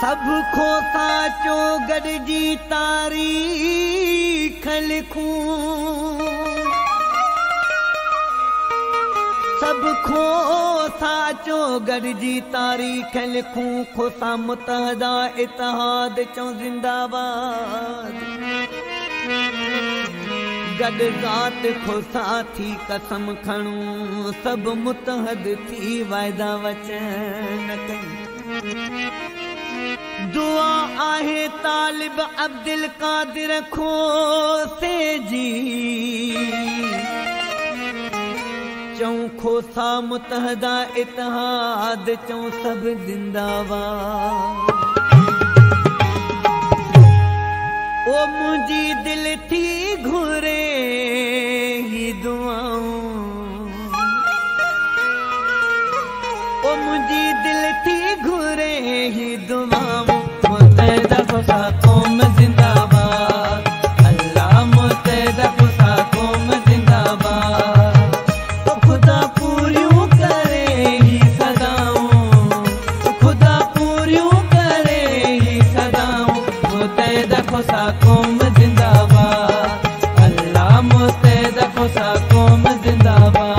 सब खो साचो गॾिजी तारीख़ लिखूं सब खो साचो गॾिजी तारीख़ लिखूं खोसा मुतहदा इतिहाद चऊं ज़िंदाबाद गॾ ज़ात खोसा थी कसम खणूं सब मुतहद थी वाइदा वचन कयूं दुआ आहे तालिब अब्दुल कादिर खोसे जी चऊं खोसा मुतहदा इतिहाद चऊं सब जिंदाबाद ओ मुंहिंजी दिल थी घुरे ही दुआऊं ओ मुंहिंजी दिल थी घुरे ही दुआऊं मुतहदा खोसा क़ौम जिंदाबाद अल्लाह मुतहदा खोसा क़ौम जिंदाबाद तो खुदा पूरियूं करे ही सदाऊं तो खुदा पूरियूं करे ही सदाऊं मुतहदा खोसा क़ौम जिंदाबाद अल्लाह मुतहदा खोसा क़ौम जिंदाबाद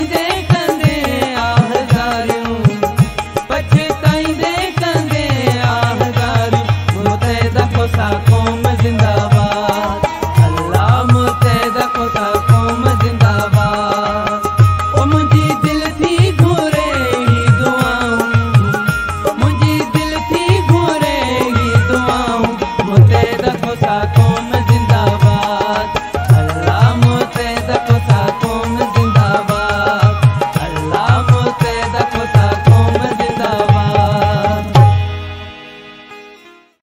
जिंदे